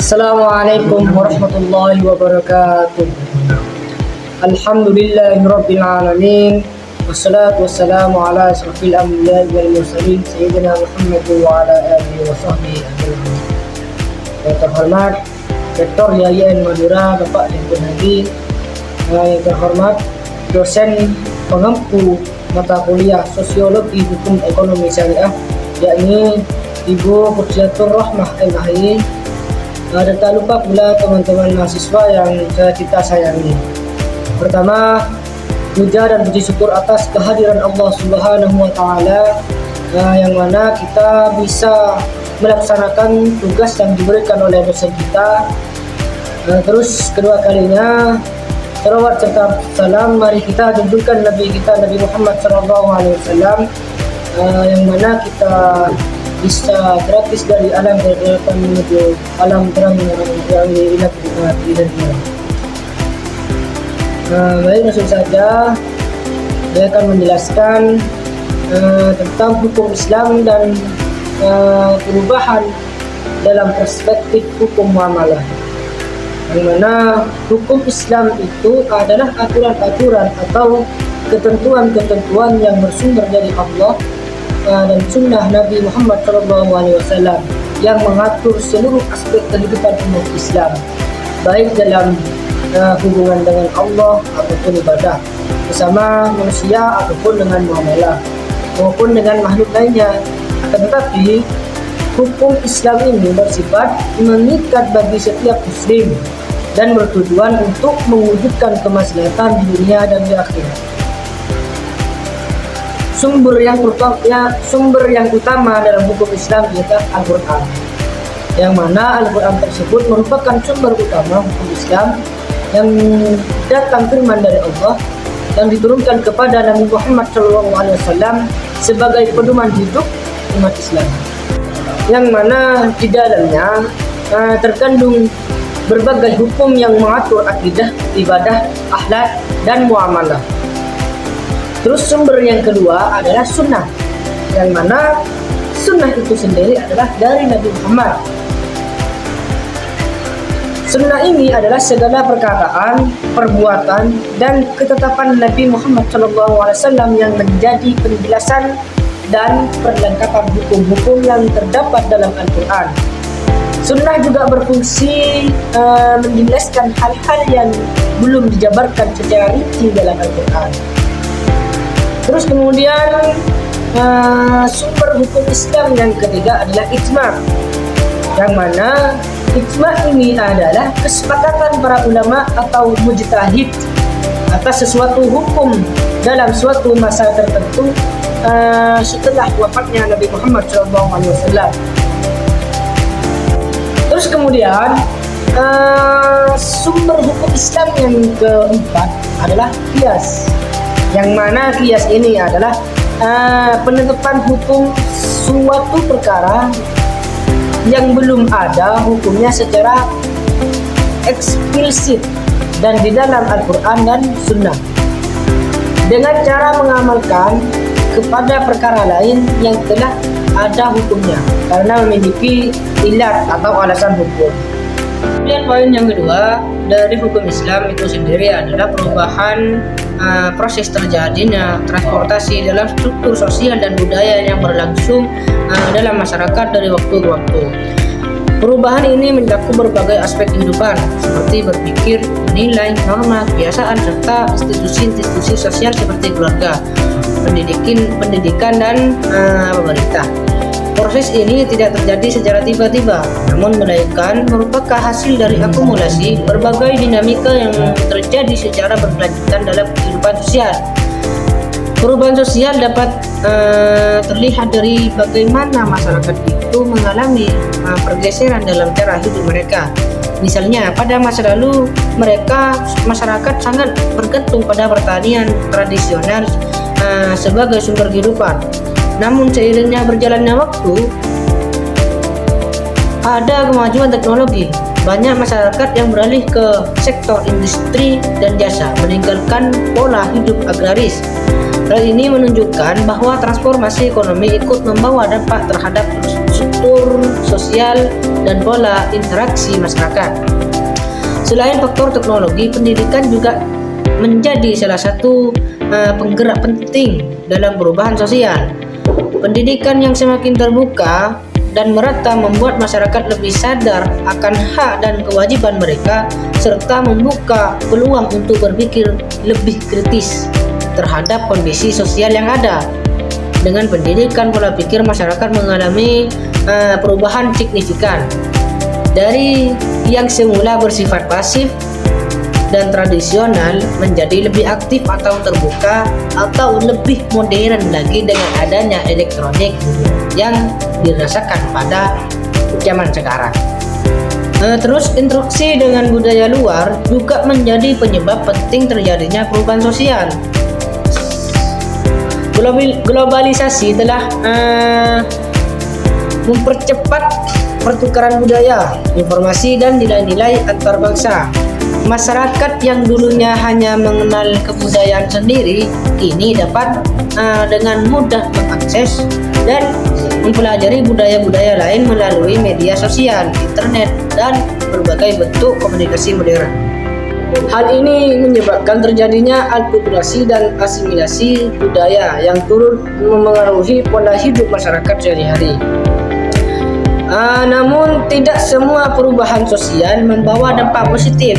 Assalamualaikum warahmatullahi wabarakatuh. Alhamdulillahirabbil alamin. Wassalatu wassalamu ala asrofil anbiya'i wal mursalin sayyidina Muhammad wa ala alihi wa sahbihi ajma'in. Yang terhormat Rektor YIN Madura Bapak Dengkun Hadi, yang terhormat dosen pengempu mata kuliah Sosiologi Hukum Ekonomi Syariah, yakni Ibu Kursiatur Rahmah MHI. Dan tak lupa pula teman-teman mahasiswa yang kita sayangi. Pertama, puja dan puji syukur atas kehadiran Allah Subhanahu wa Ta'ala, yang mana kita bisa melaksanakan tugas yang diberikan oleh dosen kita. Terus kedua kalinya, salawat serta salam mari kita junjungkan Nabi kita, Nabi Muhammad SAW, yang mana kita bisa gratis dari alam kegelapan menuju alam terang yang ilah dinikmati dan ilah. Baik, langsung saja saya akan menjelaskan tentang hukum Islam dan perubahan dalam perspektif hukum muamalah. Yang mana hukum Islam itu adalah aturan-aturan atau ketentuan-ketentuan yang bersumber dari Allah dan sunnah Nabi Muhammad SAW yang mengatur seluruh aspek kehidupan umat Islam, baik dalam hubungan dengan Allah ataupun ibadah bersama manusia ataupun dengan muamalah maupun dengan makhluk lainnya. Akan tetapi hukum Islam ini bersifat mengikat bagi setiap muslim dan bertujuan untuk mewujudkan kemaslahatan di dunia dan di akhirat. Sumber yang utama dalam hukum Islam ialah Al-Quran, yang mana Al-Quran tersebut merupakan sumber utama hukum Islam yang datang firman dari Allah yang diturunkan kepada Nabi Muhammad SAW sebagai pedoman hidup umat Islam, yang mana di dalamnya terkandung berbagai hukum yang mengatur akidah, ibadah, akhlak, dan muamalah. Terus sumber yang kedua adalah sunnah, yang mana sunnah itu sendiri adalah dari Nabi Muhammad. Sunnah ini adalah segala perkataan, perbuatan, dan ketetapan Nabi Muhammad SAW yang menjadi penjelasan dan perlengkapan hukum-hukum yang terdapat dalam Al-Quran. Sunnah juga berfungsi menjelaskan hal-hal yang belum dijabarkan secara rinci dalam Al-Quran. Terus kemudian sumber hukum Islam yang ketiga adalah ijma', yang mana ijma' ini adalah kesepakatan para ulama atau mujtahid atas sesuatu hukum dalam suatu masa tertentu setelah wafatnya Nabi Muhammad SAW. Terus kemudian sumber hukum Islam yang keempat adalah qiyas, yang mana qiyas ini adalah penetapan hukum suatu perkara yang belum ada hukumnya secara eksplisit dan di dalam Al-Quran dan Sunnah, dengan cara mengamalkan kepada perkara lain yang telah ada hukumnya karena memiliki ilat atau alasan hukum. Kemudian poin yang kedua dari hukum Islam itu sendiri adalah perubahan proses terjadinya transportasi dalam struktur sosial dan budaya yang berlangsung dalam masyarakat dari waktu ke waktu. Perubahan ini mencakup berbagai aspek kehidupan seperti berpikir, menilai, norma, kebiasaan, serta institusi-institusi sosial seperti keluarga, pendidikan dan pemerintah. Proses ini tidak terjadi secara tiba-tiba, namun melainkan merupakan hasil dari akumulasi berbagai dinamika yang terjadi secara berkelanjutan dalam kehidupan sosial. Perubahan sosial dapat terlihat dari bagaimana masyarakat itu mengalami pergeseran dalam cara hidup mereka. Misalnya, pada masa lalu masyarakat sangat bergantung pada pertanian tradisional sebagai sumber kehidupan. Namun seiringnya berjalannya waktu, ada kemajuan teknologi. Banyak masyarakat yang beralih ke sektor industri dan jasa, meninggalkan pola hidup agraris. Hal ini menunjukkan bahwa transformasi ekonomi ikut membawa dampak terhadap struktur sosial dan pola interaksi masyarakat. Selain faktor teknologi, pendidikan juga menjadi salah satu penggerak penting dalam perubahan sosial. Pendidikan yang semakin terbuka dan merata membuat masyarakat lebih sadar akan hak dan kewajiban mereka, serta membuka peluang untuk berpikir lebih kritis terhadap kondisi sosial yang ada. Dengan pendidikan, pola pikir masyarakat mengalami perubahan signifikan dari yang semula bersifat pasif dan tradisional menjadi lebih aktif atau terbuka atau lebih modern lagi dengan adanya elektronik yang dirasakan pada zaman sekarang. Terus interaksi dengan budaya luar juga menjadi penyebab penting terjadinya perubahan sosial. Globalisasi telah mempercepat pertukaran budaya, informasi, dan nilai-nilai antar bangsa. Masyarakat yang dulunya hanya mengenal kebudayaan sendiri kini dapat dengan mudah mengakses dan mempelajari budaya-budaya lain melalui media sosial, internet, dan berbagai bentuk komunikasi modern. Hal ini menyebabkan terjadinya akulturasi dan asimilasi budaya yang turut memengaruhi pola hidup masyarakat sehari-hari. Namun tidak semua perubahan sosial membawa dampak positif.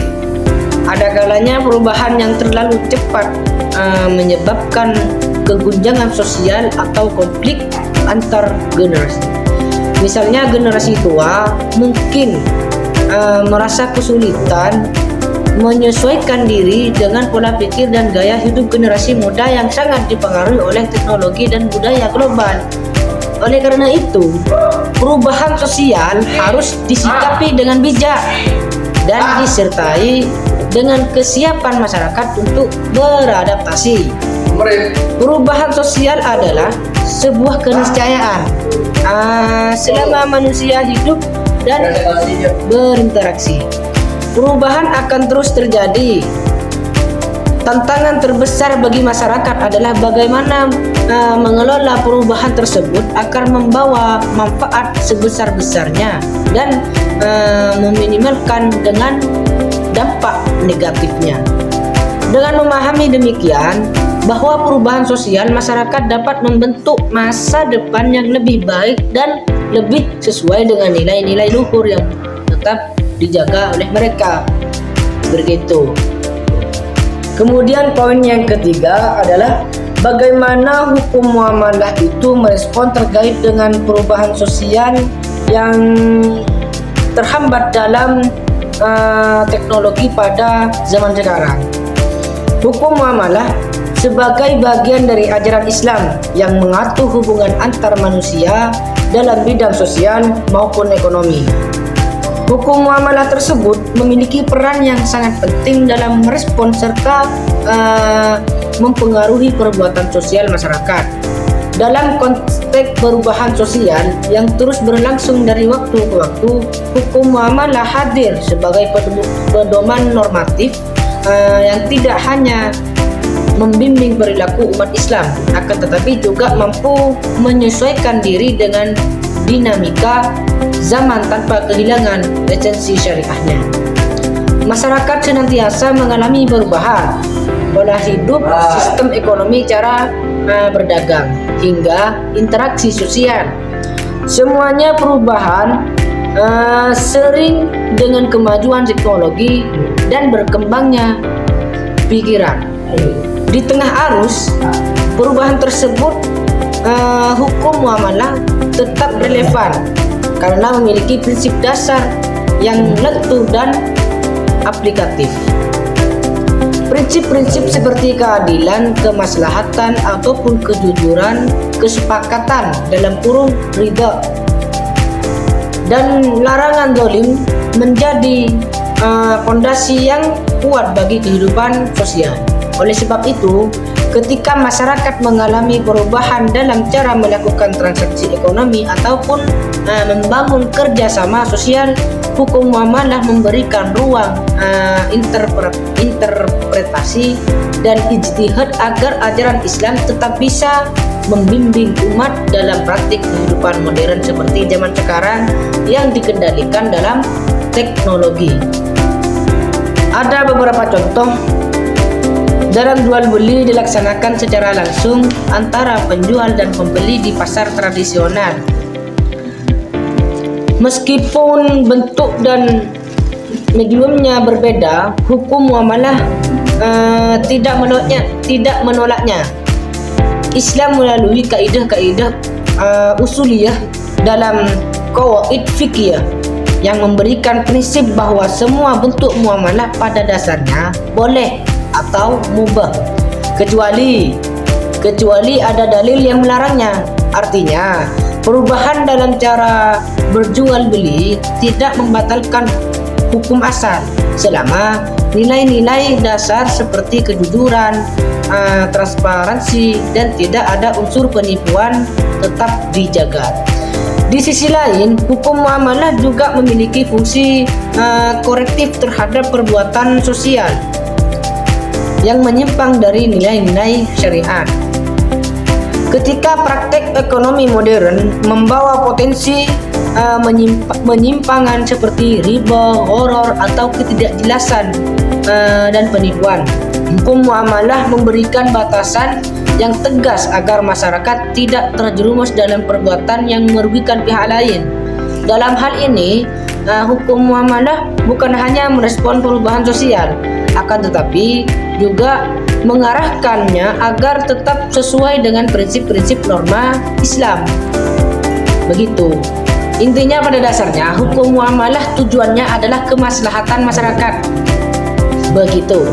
Ada kalanya perubahan yang terlalu cepat menyebabkan keguncangan sosial atau konflik antar generasi. Misalnya generasi tua mungkin merasa kesulitan menyesuaikan diri dengan pola pikir dan gaya hidup generasi muda yang sangat dipengaruhi oleh teknologi dan budaya global. Oleh karena itu, perubahan sosial harus disikapi dengan bijak dan disertai dengan kesiapan masyarakat untuk beradaptasi. Perubahan sosial adalah sebuah keniscayaan selama manusia hidup dan berinteraksi. Perubahan akan terus terjadi. Tantangan terbesar bagi masyarakat adalah bagaimana mengelola perubahan tersebut agar membawa manfaat sebesar-besarnya dan meminimalkan dengan dampak negatifnya. Dengan memahami demikian, bahwa perubahan sosial masyarakat dapat membentuk masa depan yang lebih baik dan lebih sesuai dengan nilai-nilai luhur yang tetap dijaga oleh mereka. Begitu. Kemudian poin yang ketiga adalah bagaimana hukum muamalah itu merespon terkait dengan perubahan sosial yang terhambat dalam teknologi pada zaman sekarang. Hukum muamalah sebagai bagian dari ajaran Islam yang mengatur hubungan antar manusia dalam bidang sosial maupun ekonomi. Hukum muamalah tersebut memiliki peran yang sangat penting dalam merespon serta mempengaruhi perbuatan sosial masyarakat. Dalam konteks perubahan sosial yang terus berlangsung dari waktu ke waktu, hukum muamalah hadir sebagai pedoman normatif yang tidak hanya membimbing perilaku umat Islam, akan tetapi juga mampu menyesuaikan diri dengan dinamika zaman tanpa kehilangan esensi syariahnya. Masyarakat senantiasa mengalami perubahan pola hidup, sistem ekonomi, cara berdagang, hingga interaksi sosial. Semuanya perubahan sering dengan kemajuan teknologi dan berkembangnya pikiran. Di tengah arus perubahan tersebut, hukum muamalah tetap relevan karena memiliki prinsip dasar yang lentur dan aplikatif. Prinsip-prinsip seperti keadilan, kemaslahatan, ataupun kejujuran, kesepakatan dalam kurung ridha, dan larangan zalim menjadi fondasi yang kuat bagi kehidupan sosial. Oleh sebab itu, ketika masyarakat mengalami perubahan dalam cara melakukan transaksi ekonomi ataupun membangun kerjasama sosial, hukum muamalah memberikan ruang interpretasi dan ijtihad agar ajaran Islam tetap bisa membimbing umat dalam praktik kehidupan modern seperti zaman sekarang yang dikendalikan dalam teknologi. Ada beberapa contoh. Dalam jual beli dilaksanakan secara langsung antara penjual dan pembeli di pasar tradisional. Meskipun bentuk dan mediumnya berbeda, hukum muamalah tidak menolaknya. Islam melalui kaidah-kaidah usuliyah dalam qawaid fikih yang memberikan prinsip bahwa semua bentuk muamalah pada dasarnya boleh atau mubah kecuali ada dalil yang melarangnya. Artinya, perubahan dalam cara berjual beli tidak membatalkan hukum asal selama nilai-nilai dasar seperti kejujuran, transparansi, dan tidak ada unsur penipuan tetap dijaga. Di sisi lain, hukum muamalah juga memiliki fungsi korektif terhadap perbuatan sosial yang menyimpang dari nilai-nilai syariat. Ketika praktek ekonomi modern membawa potensi penyimpangan seperti riba, gharar, atau ketidakjelasan dan penipuan, hukum muamalah memberikan batasan yang tegas agar masyarakat tidak terjerumus dalam perbuatan yang merugikan pihak lain. Dalam hal ini, hukum muamalah bukan hanya merespon perubahan sosial, akan tetapi juga mengarahkannya agar tetap sesuai dengan prinsip-prinsip norma Islam. Begitu. Intinya pada dasarnya, hukum muamalah tujuannya adalah kemaslahatan masyarakat. Begitu.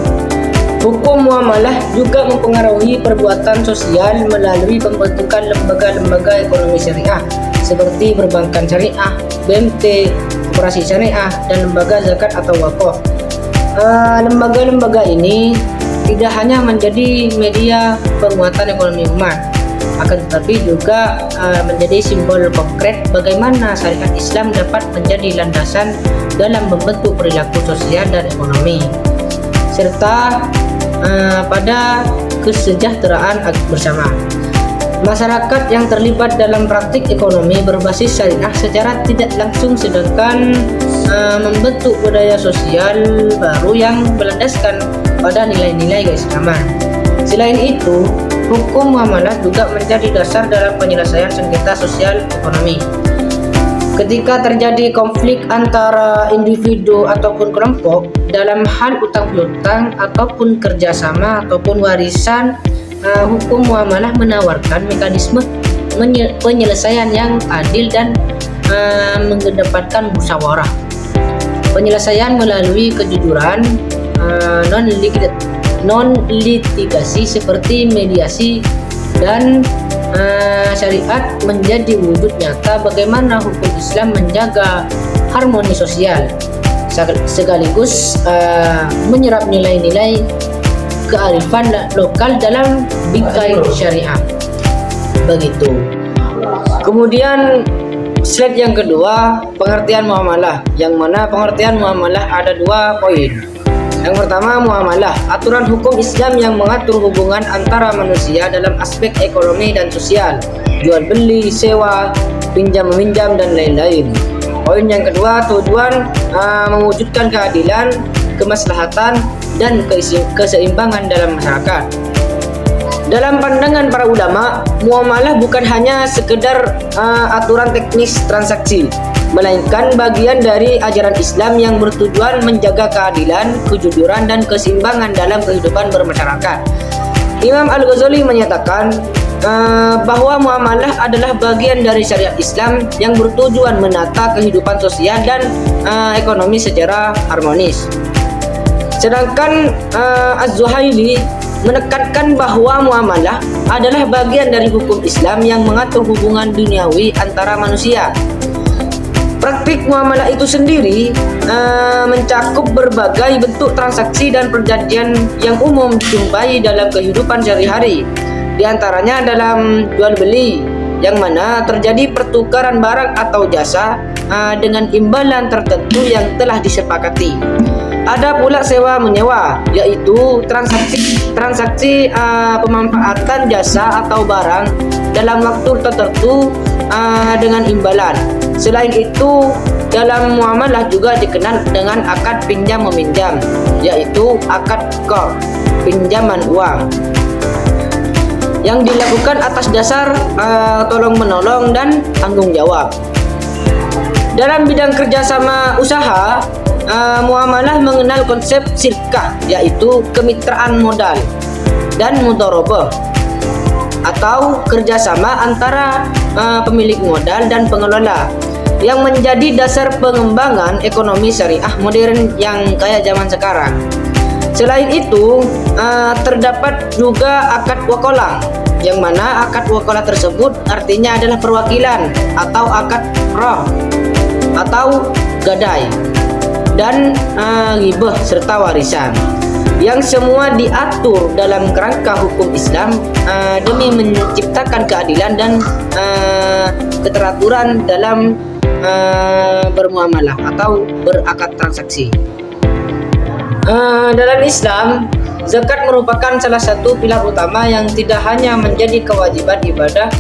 Hukum muamalah juga mempengaruhi perbuatan sosial melalui pembentukan lembaga-lembaga ekonomi syariah seperti perbankan syariah, BMT, koperasi syariah, dan lembaga zakat atau wakaf. Lembaga-lembaga ini tidak hanya menjadi media penguatan ekonomi umat, akan tetapi juga menjadi simbol konkret bagaimana syariat Islam dapat menjadi landasan dalam membentuk perilaku sosial dan ekonomi, serta pada kesejahteraan bersama. Masyarakat yang terlibat dalam praktik ekonomi berbasis syariah secara tidak langsung sedangkan membentuk budaya sosial baru yang berlandaskan pada nilai-nilai keislaman. Selain itu, hukum muamalah juga menjadi dasar dalam penyelesaian sengketa sosial ekonomi. Ketika terjadi konflik antara individu ataupun kelompok dalam hal utang piutang ataupun kerjasama ataupun warisan, hukum muamalah menawarkan mekanisme penyelesaian yang adil dan mengedepankan musyawarah. Penyelesaian melalui kejujuran, non-litigasi seperti mediasi, dan syariat menjadi wujud nyata bagaimana hukum Islam menjaga harmoni sosial sekaligus menyerap nilai-nilai kearifan lokal dalam bingkai syariah. Begitu. Kemudian slide yang kedua, pengertian muamalah, yang mana pengertian muamalah ada 2 poin. Yang pertama, muamalah, aturan hukum Islam yang mengatur hubungan antara manusia dalam aspek ekonomi dan sosial, jual beli, sewa, pinjam meminjam, dan lain-lain. Poin yang kedua, tujuan mewujudkan keadilan, kemaslahatan, dan keseimbangan dalam masyarakat. Dalam pandangan para ulama, muamalah bukan hanya sekedar aturan teknis transaksi, melainkan bagian dari ajaran Islam yang bertujuan menjaga keadilan, kejujuran, dan keseimbangan dalam kehidupan bermasyarakat. Imam Al-Ghazali menyatakan bahwa muamalah adalah bagian dari syariat Islam yang bertujuan menata kehidupan sosial dan ekonomi secara harmonis. Sedangkan Az-Zuhaili menekankan bahwa muamalah adalah bagian dari hukum Islam yang mengatur hubungan duniawi antara manusia. Praktik muamalah itu sendiri mencakup berbagai bentuk transaksi dan perjanjian yang umum dijumpai dalam kehidupan sehari-hari. Di antaranya dalam jual beli, yang mana terjadi pertukaran barang atau jasa dengan imbalan tertentu yang telah disepakati. Ada pula sewa menyewa, yaitu transaksi pemanfaatan jasa atau barang dalam waktu tertentu dengan imbalan. Selain itu, dalam muamalah juga dikenal dengan akad pinjam meminjam, yaitu akad qard, pinjaman uang, yang dilakukan atas dasar tolong menolong dan tanggung jawab. Dalam bidang kerjasama usaha, muamalah mengenal konsep syirkah, yaitu kemitraan modal, dan mudharabah atau kerjasama antara pemilik modal dan pengelola, yang menjadi dasar pengembangan ekonomi syariah modern yang kayak zaman sekarang. Selain itu, terdapat juga akad wakalah, yang mana akad wakalah tersebut artinya adalah perwakilan atau akad roh atau gadai, dan ghibah serta warisan, yang semua diatur dalam kerangka hukum Islam demi menciptakan keadilan dan keteraturan dalam bermuamalah atau berakad transaksi. Dalam Islam, zakat merupakan salah satu pilar utama yang tidak hanya menjadi kewajiban ibadah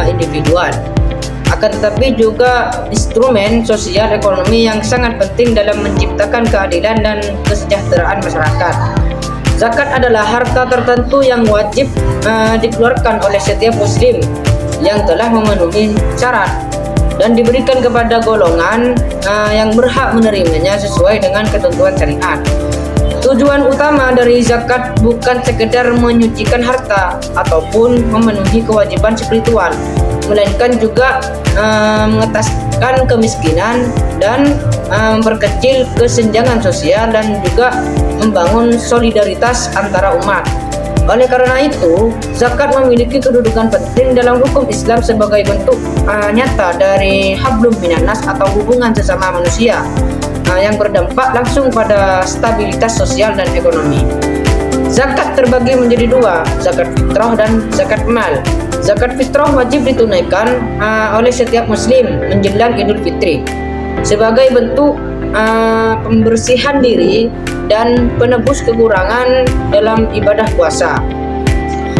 individual, akan tetapi juga instrumen sosial ekonomi yang sangat penting dalam menciptakan keadilan dan kesejahteraan masyarakat. Zakat adalah harta tertentu yang wajib dikeluarkan oleh setiap muslim yang telah memenuhi syarat dan diberikan kepada golongan yang berhak menerimanya sesuai dengan ketentuan syariat. Tujuan utama dari zakat bukan sekedar menyucikan harta ataupun memenuhi kewajiban spiritual, melainkan juga mengetaskan kemiskinan dan memperkecil kesenjangan sosial dan juga membangun solidaritas antara umat. Oleh karena itu, zakat memiliki kedudukan penting dalam hukum Islam sebagai bentuk nyata dari hablum minannas atau hubungan sesama manusia yang berdampak langsung pada stabilitas sosial dan ekonomi. Zakat terbagi menjadi dua, zakat fitrah dan zakat mal. Zakat fitrah wajib ditunaikan oleh setiap muslim menjelang Idul Fitri sebagai bentuk pembersihan diri dan penebus kekurangan dalam ibadah puasa.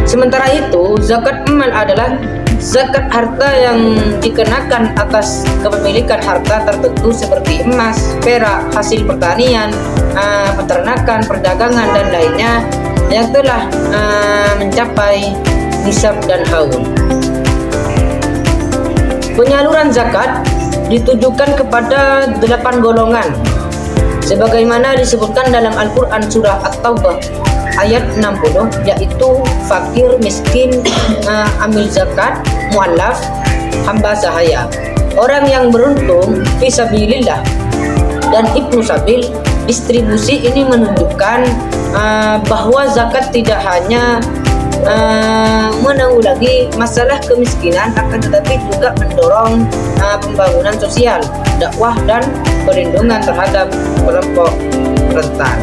Sementara itu, zakat mal adalah zakat harta yang dikenakan atas kepemilikan harta tertentu seperti emas, perak, hasil pertanian, peternakan, perdagangan dan lainnya yang telah mencapai nisab dan haul. Penyaluran zakat ditujukan kepada 8 golongan sebagaimana disebutkan dalam Al-Quran surah At-Taubah ayat 60, yaitu fakir, miskin, amil zakat, mu'allaf, hamba sahaya, orang yang beruntung, fisabilillah, dan ibnu sabil. Distribusi ini menunjukkan bahwa zakat tidak hanya menanggulangi masalah kemiskinan, akan tetapi juga mendorong pembangunan sosial, dakwah, dan perlindungan terhadap kelompok rentan.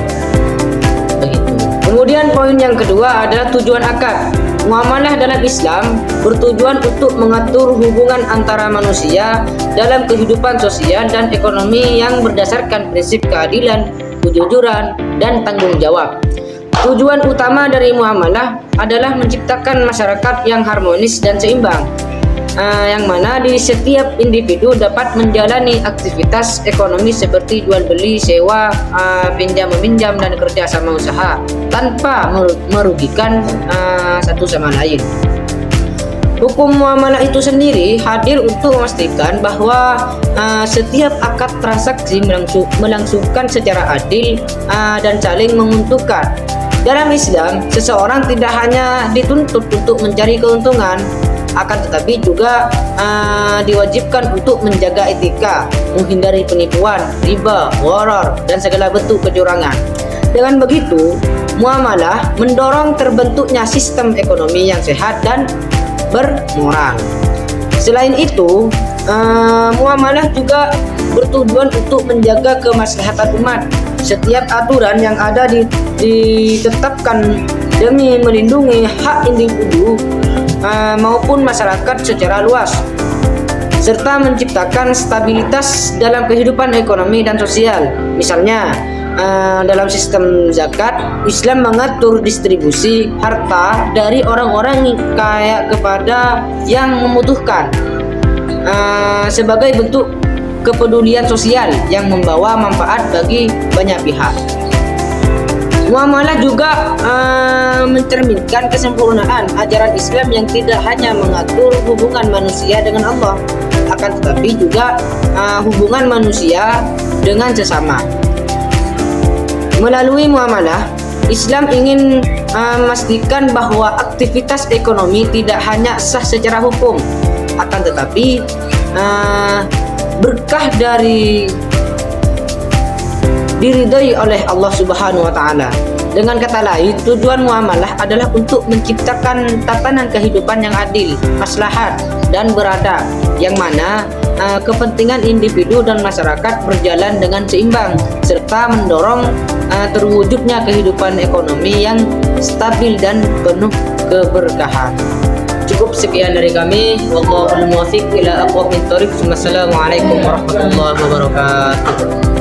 Begitu. Kemudian poin yang kedua adalah tujuan akad. Muamalah dalam Islam bertujuan untuk mengatur hubungan antara manusia dalam kehidupan sosial dan ekonomi yang berdasarkan prinsip keadilan, kejujuran, dan tanggung jawab. Tujuan utama dari muamalah adalah menciptakan masyarakat yang harmonis dan seimbang, yang mana di setiap individu dapat menjalani aktivitas ekonomi seperti jual beli, sewa, pinjam meminjam, dan kerja sama usaha tanpa merugikan satu sama lain. Hukum muamalah itu sendiri hadir untuk memastikan bahwa setiap akad transaksi melangsungkan secara adil dan saling menguntungkan. Dalam Islam, seseorang tidak hanya dituntut untuk mencari keuntungan, akan tetapi juga diwajibkan untuk menjaga etika, menghindari penipuan, riba, gharar, dan segala bentuk kecurangan. Dengan begitu, muamalah mendorong terbentuknya sistem ekonomi yang sehat dan bermoral. Selain itu, muamalah juga bertujuan untuk menjaga kemaslahatan umat. Setiap aturan yang ada ditetapkan demi melindungi hak individu maupun masyarakat secara luas, serta menciptakan stabilitas dalam kehidupan ekonomi dan sosial. Misalnya, dalam sistem zakat, Islam mengatur distribusi harta dari orang-orang kaya kepada yang membutuhkan sebagai bentuk kepedulian sosial yang membawa manfaat bagi banyak pihak. Muamalah juga mencerminkan kesempurnaan ajaran Islam yang tidak hanya mengatur hubungan manusia dengan Allah, akan tetapi juga hubungan manusia dengan sesama. Melalui muamalah, Islam ingin memastikan bahwa aktivitas ekonomi tidak hanya sah secara hukum, akan tetapi berkah dari diridhoi oleh Allah Subhanahu wa taala. Dengan kata lain, tujuan muamalah adalah untuk menciptakan tatanan kehidupan yang adil, maslahat dan beradab, yang mana kepentingan individu dan masyarakat berjalan dengan seimbang serta mendorong terwujudnya kehidupan ekonomi yang stabil dan penuh keberkahan. Cukup sekian dari kami. Wallahul muwaffiq ila aqwamit thoriq. Wassalamualaikum warahmatullahi wabarakatuh.